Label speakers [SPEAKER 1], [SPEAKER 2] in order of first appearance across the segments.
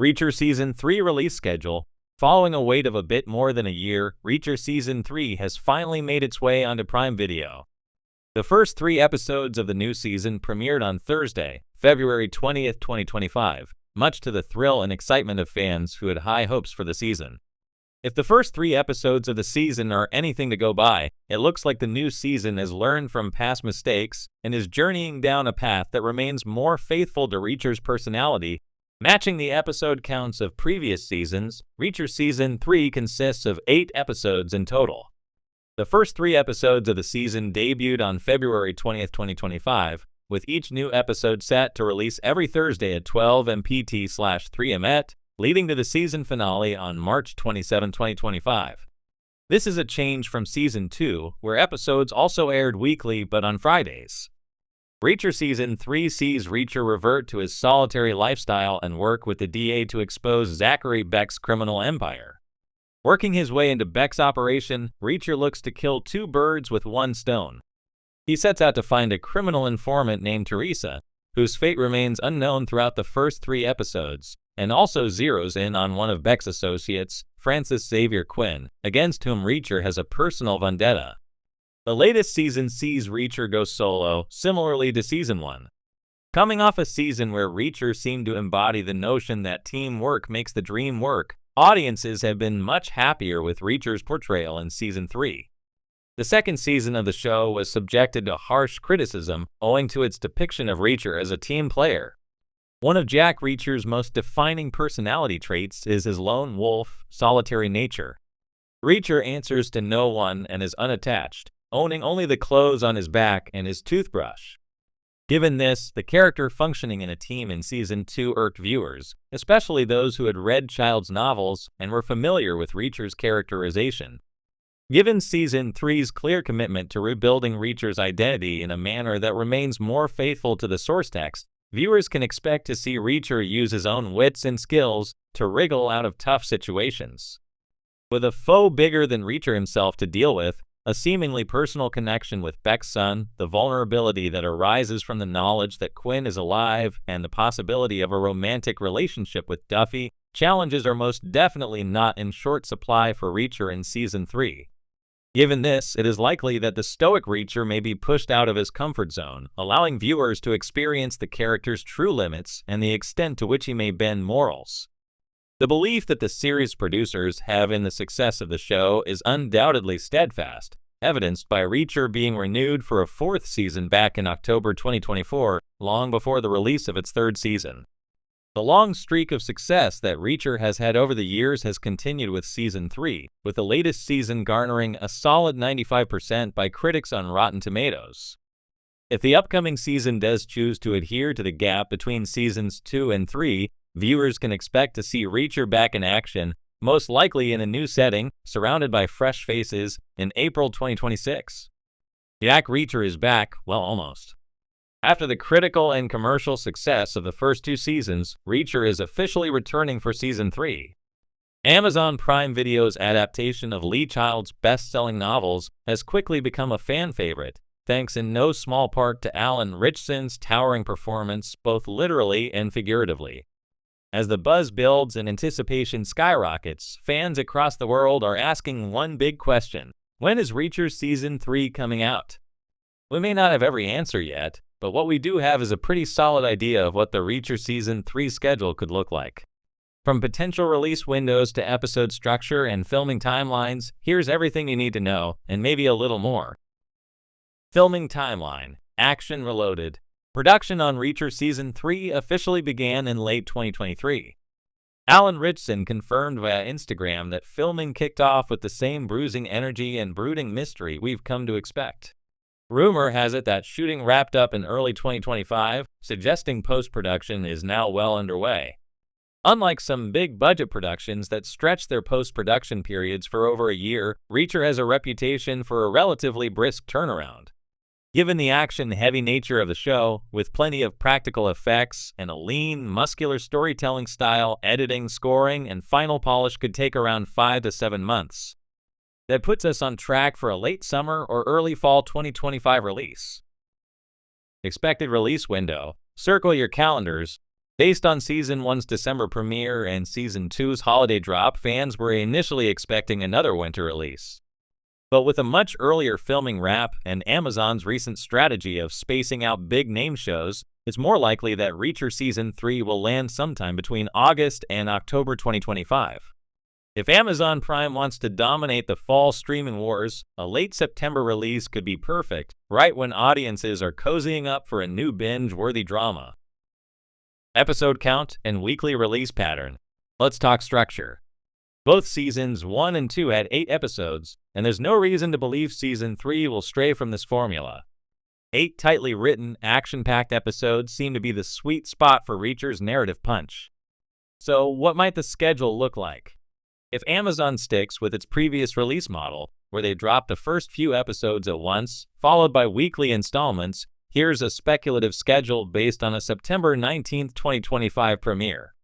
[SPEAKER 1] Reacher Season 3 release schedule. Following a wait of a bit more than a year, Reacher Season 3 has finally made its way onto Prime Video. The first 3 episodes of the new season premiered on Thursday, February 20th, 2025, much to the thrill and excitement of fans who had high hopes for the season. If the first 3 episodes of the season are anything to go by, it looks like the new season has learned from past mistakes and is journeying down a path that remains more faithful to Reacher's personality. Matching the episode counts of previous seasons, Reacher Season 3 consists of 8 episodes in total. The first 3 episodes of the season debuted on February 20th, 2025, with each new episode set to release every Thursday at 12 MPT/3 MT, leading to the season finale on March 27, 2025. This is a change from Season 2, where episodes also aired weekly but on Fridays. Reacher Season 3 sees Reacher revert to his solitary lifestyle and work with the DA to expose Zachary Beck's criminal empire. Working his way into Beck's operation, Reacher looks to kill 2 birds with 1 stone. He sets out to find a criminal informant named Teresa, whose fate remains unknown throughout the first 3 episodes, and also zeroes in on one of Beck's associates, Francis Xavier Quinn, against whom Reacher has a personal vendetta. The latest season sees Reacher go solo, similarly to Season 1. Coming off a season where Reacher seemed to embody the notion that teamwork makes the dream work, audiences have been much happier with Reacher's portrayal in Season 3. The second season of the show was subjected to harsh criticism owing to its depiction of Reacher as a team player. One of Jack Reacher's most defining personality traits is his lone wolf, solitary nature. Reacher answers to no one and is unattached, owning only the clothes on his back and his toothbrush. Given this, the character functioning in a team in Season 2 irked viewers, especially those who had read Child's novels and were familiar with Reacher's characterization. Given Season 3's clear commitment to rebuilding Reacher's identity in a manner that remains more faithful to the source text, viewers can expect to see Reacher use his own wits and skills to wriggle out of tough situations. With a foe bigger than Reacher himself to deal with, a seemingly personal connection with Beck's son, the vulnerability that arises from the knowledge that Quinn is alive, and the possibility of a romantic relationship with Duffy, challenges are most definitely not in short supply for Reacher in Season 3. Given this, it is likely that the stoic Reacher may be pushed out of his comfort zone, allowing viewers to experience the character's true limits and the extent to which he may bend morals. The belief that the series producers have in the success of the show is undoubtedly steadfast, evidenced by Reacher being renewed for a 4th season back in October 2024, long before the release of its 3rd season. The long streak of success that Reacher has had over the years has continued with Season 3, with the latest season garnering a solid 95% by critics on Rotten Tomatoes. If the upcoming season does choose to adhere to the gap between Seasons 2 and 3, viewers can expect to see Reacher back in action, most likely in a new setting, surrounded by fresh faces, in April 2026. Jack Reacher is back, well, almost. After the critical and commercial success of the first 2 seasons, Reacher is officially returning for Season 3. Amazon Prime Video's adaptation of Lee Child's best-selling novels has quickly become a fan favorite, thanks in no small part to Alan Ritchson's towering performance, both literally and figuratively. As the buzz builds and anticipation skyrockets, fans across the world are asking one big question: when is Reacher Season 3 coming out? We may not have every answer yet, but what we do have is a pretty solid idea of what the Reacher Season 3 schedule could look like. From potential release windows to episode structure and filming timelines, here's everything you need to know, and maybe a little more. Filming timeline. Action reloaded. Production on Reacher Season 3 officially began in late 2023. Alan Ritchson confirmed via Instagram that filming kicked off with the same bruising energy and brooding mystery we've come to expect. Rumor has it that shooting wrapped up in early 2025, suggesting post-production is now well underway. Unlike some big-budget productions that stretch their post-production periods for over a year, Reacher has a reputation for a relatively brisk turnaround. Given the action-heavy nature of the show, with plenty of practical effects and a lean, muscular storytelling style, editing, scoring, and final polish could take around 5 to 7 months. That puts us on track for a late summer or early fall 2025 release. Expected release window. Circle your calendars. Based on Season 1's December premiere and Season 2's holiday drop, fans were initially expecting another winter release. But with a much earlier filming wrap and Amazon's recent strategy of spacing out big-name shows, it's more likely that Reacher Season 3 will land sometime between August and October 2025. If Amazon Prime wants to dominate the fall streaming wars, a late September release could be perfect, right when audiences are cozying up for a new binge-worthy drama. Episode count and weekly release pattern. Let's talk structure. Both Seasons 1 and 2 had 8 episodes, and there's no reason to believe Season 3 will stray from this formula. 8 tightly written, action-packed episodes seem to be the sweet spot for Reacher's narrative punch. So, what might the schedule look like? If Amazon sticks with its previous release model, where they drop the first few episodes at once, followed by weekly installments, here's a speculative schedule based on a September 19, 2025 premiere.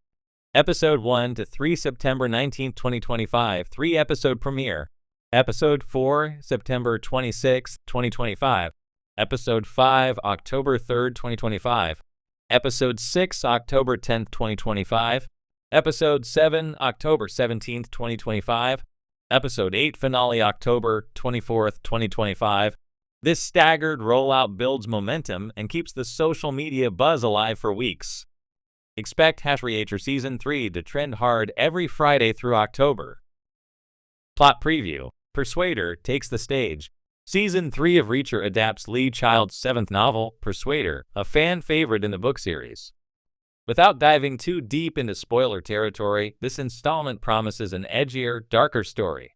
[SPEAKER 1] Episode 1 to 3 September 19, 2025, 3-episode premiere. Episode 4 September 26, 2025. Episode 5 October 3, 2025. Episode 6 October 10, 2025. Episode 7 October 17, 2025. Episode 8 finale October 24, 2025. This staggered rollout builds momentum and keeps the social media buzz alive for weeks. Expect Reacher Season 3 to trend hard every Friday through October. Plot preview. Persuader takes the stage. Season 3 of Reacher adapts Lee Child's 7th novel, Persuader, a fan favorite in the book series. Without diving too deep into spoiler territory, this installment promises an edgier, darker story.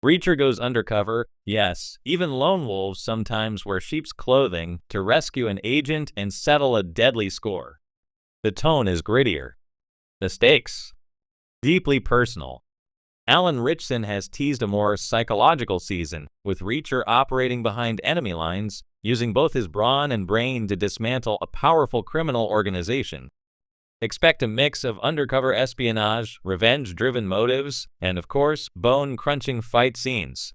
[SPEAKER 1] Reacher goes undercover, yes, even lone wolves sometimes wear sheep's clothing to rescue an agent and settle a deadly score. The tone is grittier. The stakes? Deeply personal. Alan Ritchson has teased a more psychological season, with Reacher operating behind enemy lines, using both his brawn and brain to dismantle a powerful criminal organization. Expect a mix of undercover espionage, revenge-driven motives, and of course, bone-crunching fight scenes.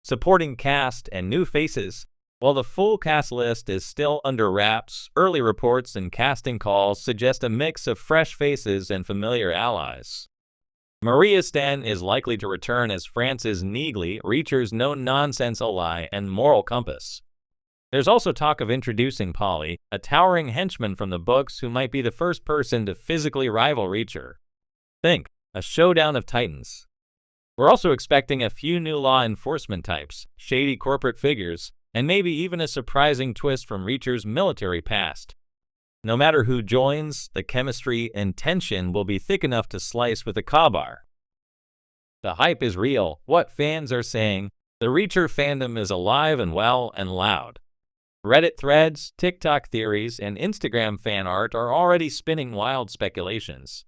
[SPEAKER 1] Supporting cast and new faces. While the full cast list is still under wraps, early reports and casting calls suggest a mix of fresh faces and familiar allies. Maria Sten is likely to return as Frances Neagley, Reacher's no-nonsense ally and moral compass. There's also talk of introducing Polly, a towering henchman from the books who might be the first person to physically rival Reacher. Think, a showdown of titans. We're also expecting a few new law enforcement types, shady corporate figures, and maybe even a surprising twist from Reacher's military past. No matter who joins, the chemistry and tension will be thick enough to slice with a crowbar. The hype is real. What fans are saying, the Reacher fandom is alive and well and loud. Reddit threads, TikTok theories, and Instagram fan art are already spinning wild speculations.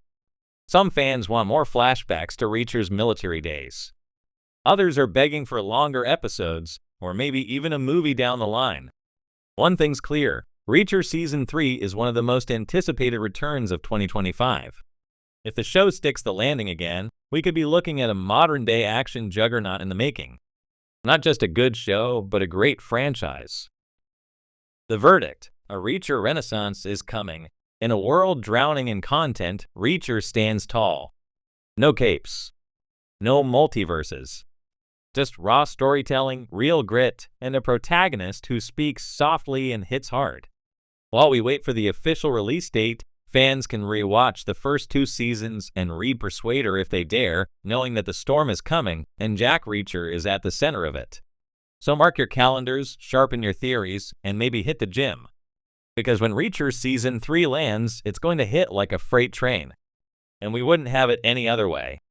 [SPEAKER 1] Some fans want more flashbacks to Reacher's military days. Others are begging for longer episodes, or maybe even a movie down the line. One thing's clear, Reacher Season 3 is one of the most anticipated returns of 2025. If the show sticks the landing again, we could be looking at a modern-day action juggernaut in the making. Not just a good show, but a great franchise. The verdict, a Reacher renaissance is coming. In a world drowning in content, Reacher stands tall. No capes. No multiverses. Just raw storytelling, real grit, and a protagonist who speaks softly and hits hard. While we wait for the official release date, fans can re-watch the first 2 seasons and read Persuader if they dare, knowing that the storm is coming and Jack Reacher is at the center of it. So mark your calendars, sharpen your theories, and maybe hit the gym. Because when Reacher Season 3 lands, it's going to hit like a freight train. And we wouldn't have it any other way.